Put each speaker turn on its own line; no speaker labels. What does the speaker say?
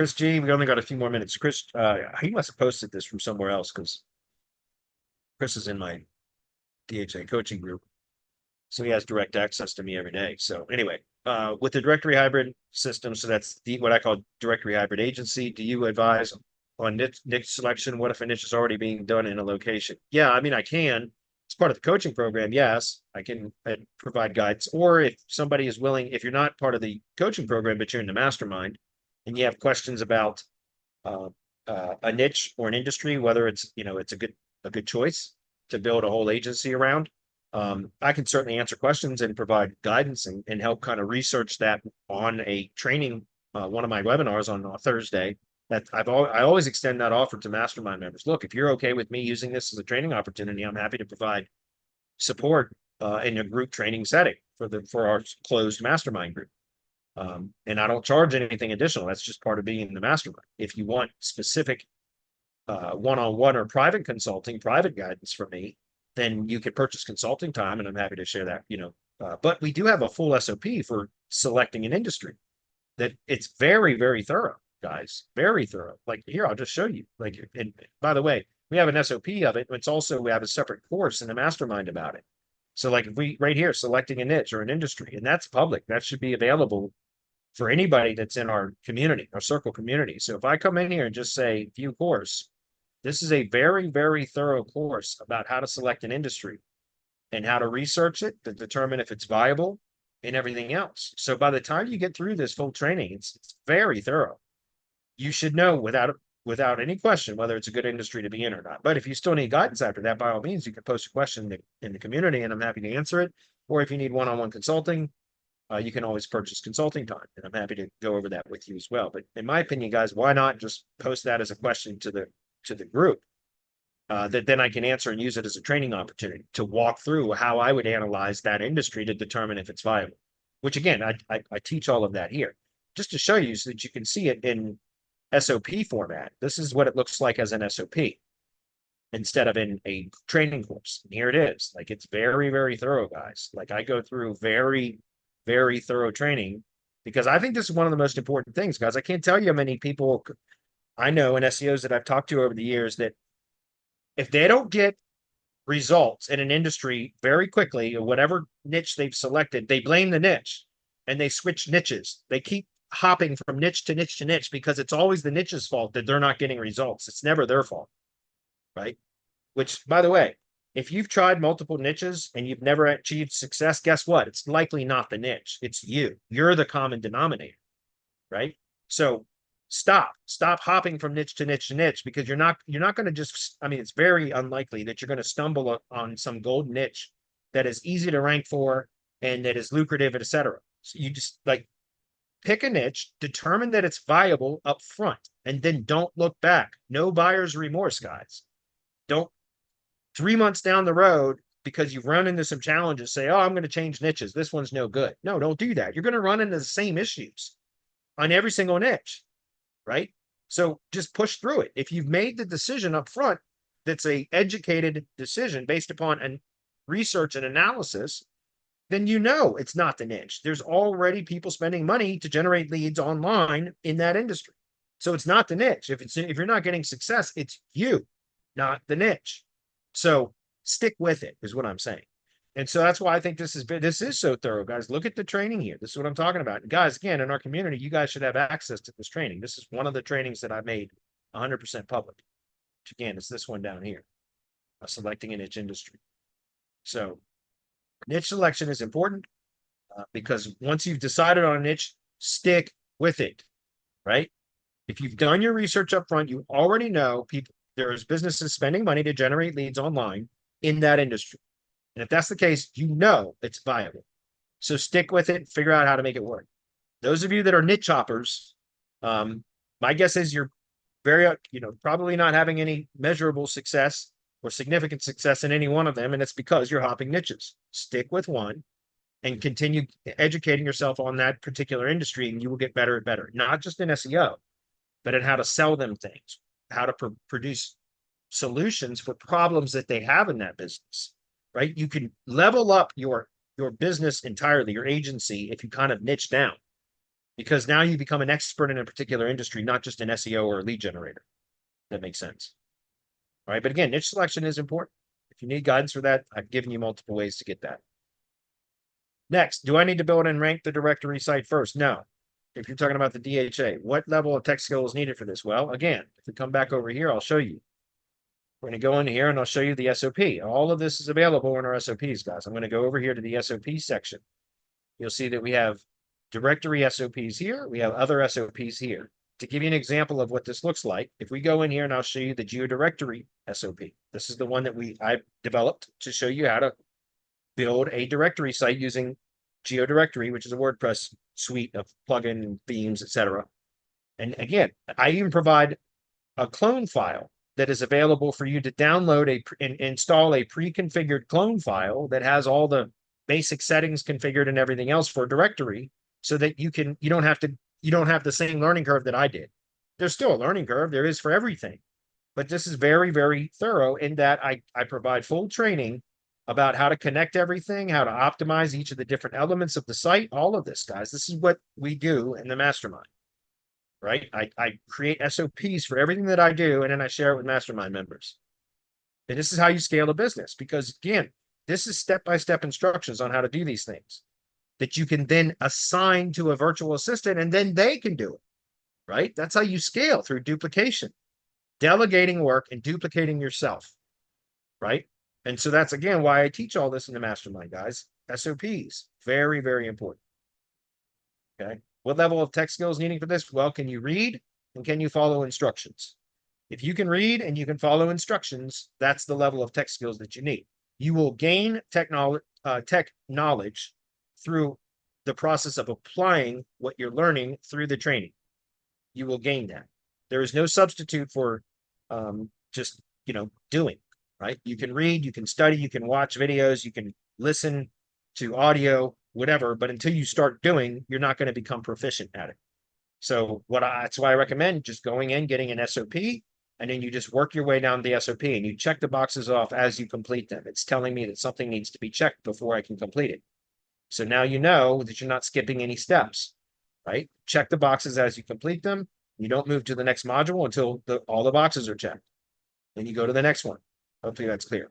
Chris G, we only got a few more minutes. Chris, he must have posted this from somewhere else because Chris is in my DHA coaching group. So he has direct access to me every day. So anyway, with the directory hybrid system, so that's what I call directory hybrid agency. Do you advise on niche selection? What if a niche is already being done in a location? Yeah, I mean, I can. It's part of the coaching program. Yes, I can provide guidance. Or if somebody is willing, if you're not part of the coaching program, but you're in the mastermind and you have questions about uh, a niche or an industry, whether it's, it's a good choice to build a whole agency around. I can certainly answer questions and provide guidance and help kind of research that on a training, one of my webinars on Thursday. That I always extend that offer to mastermind members. Look, if you're okay with me using this as a training opportunity, I'm happy to provide support in a group training setting for our closed mastermind group. And I don't charge anything additional. That's just part of being in the mastermind. If you want specific one-on-one or private consulting, private guidance from me, then you could purchase consulting time, and I'm happy to share that, but we do have a full SOP for selecting an industry that it's very, very thorough, guys, very thorough. Like here, I'll just show you. Like, and by the way, we have an SOP of it. It's also, we have a separate course in the mastermind about it. So like if we right here, selecting a niche or an industry, and that's public, that should be available for anybody that's in our community, our circle community. So if I come in here and just say view course, this is a very, very thorough course about how to select an industry and how to research it to determine if it's viable and everything else. So by the time you get through this full training, it's very thorough. You should know without any question whether it's a good industry to be in or not. But if you still need guidance after that, by all means, you can post a question in the community and I'm happy to answer it. Or if you need one-on-one consulting, you can always purchase consulting time, and I'm happy to go over that with you as well. But in my opinion, guys, why not just post that as a question to the group that then I can answer and use it as a training opportunity to walk through how I would analyze that industry to determine if it's viable, which again, I teach all of that here just to show you so that you can see it in SOP format. This is what it looks like as an SOP instead of in a training course. And here it is. Like, it's very, very thorough, guys. Like, I go through very, very thorough training because I think this is one of the most important things, guys. I can't tell you how many people I know in SEOs that I've talked to over the years that if they don't get results in an industry very quickly or whatever niche they've selected, they blame the niche and they switch niches. They keep hopping from niche to niche to niche because it's always the niche's fault that they're not getting results. It's never their fault, right? Which, by the way, if you've tried multiple niches and you've never achieved success, guess what? It's likely not the niche. It's you. You're the common denominator, right? So stop hopping from niche to niche to niche because you're not going to just, I mean, it's very unlikely that you're going to stumble on some gold niche that is easy to rank for and that is lucrative, etc. So you just like pick a niche, determine that it's viable up front, and then don't look back. No buyer's remorse, guys. Don't 3 months down the road because you've run into some challenges say, oh, I'm going to change niches. This one's no good. No, don't do that. You're going to run into the same issues on every single niche, right? So just push through it. If you've made the decision up front, that's a educated decision based upon an research and analysis, then you know it's not the niche. There's already people spending money to generate leads online in that industry. So it's not the niche. If you're not getting success, it's you, not the niche. So stick with it is what I'm saying. And so that's why I think this is so thorough, guys. Look at the training here. This is what I'm talking about. And guys, again, in our community, you guys should have access to this training. This is one of the trainings that I made 100% public. Which again, it's this one down here, selecting a niche industry. So niche selection is important because once you've decided on a niche, stick with it, right? If you've done your research up front, you already know there's businesses spending money to generate leads online in that industry. And if that's the case, you know it's viable. So stick with it, figure out how to make it work. Those of you that are niche hoppers, my guess is you're very, probably not having any measurable success or significant success in any one of them. And it's because you're hopping niches. Stick with one and continue educating yourself on that particular industry, and you will get better and better, not just in SEO, but in how to sell them things, how to produce solutions for problems that they have in that business, right? You can level up your business entirely, your agency, if you kind of niche down because now you become an expert in a particular industry, not just an SEO or a lead generator. That makes sense. All right. But again, niche selection is important. If you need guidance for that, I've given you multiple ways to get that. Next, do I need to build and rank the directory site first? No. If you're talking about the DHA, what level of tech skill is needed for this? Well, again, if we come back over here, I'll show you. We're going to go in here and I'll show you the SOP. All of this is available in our SOPs, guys. I'm going to go over here to the SOP section. You'll see that we have directory SOPs here. We have other SOPs here. To give you an example of what this looks like, if we go in here and I'll show you the geodirectory SOP. This is the one that I developed to show you how to build a directory site using geodirectory, which is a WordPress suite of plugin themes, etc. And again, I even provide a clone file that is available for you to download and install a pre-configured clone file that has all the basic settings configured and everything else for a directory, so that you don't have the same learning curve that I did. There's still a learning curve, there is for everything, but this is very, very thorough in that I provide full training about how to connect everything, how to optimize each of the different elements of the site, all of this, guys. This is what we do in the mastermind, right? I create SOPs for everything that I do, and then I share it with mastermind members. And this is how you scale a business, because again, this is step-by-step instructions on how to do these things that you can then assign to a virtual assistant, and then they can do it, right? That's how you scale, through duplication, delegating work and duplicating yourself, right? And so that's, again, why I teach all this in the mastermind, guys. SOPs, very, very important. Okay. What level of tech skills needing for this? Well, can you read and can you follow instructions? If you can read and you can follow instructions, that's the level of tech skills that you need. You will gain tech knowledge through the process of applying what you're learning through the training. You will gain that. There is no substitute for just, doing. Right? You can read, you can study, you can watch videos, you can listen to audio, whatever, but until you start doing, you're not going to become proficient at it. So that's why I recommend just going in, getting an SOP, and then you just work your way down the SOP and you check the boxes off as you complete them. It's telling me that something needs to be checked before I can complete it. So now you know that you're not skipping any steps, right? Check the boxes as you complete them. You don't move to the next module until all the boxes are checked. Then you go to the next one. Hopefully that's clear.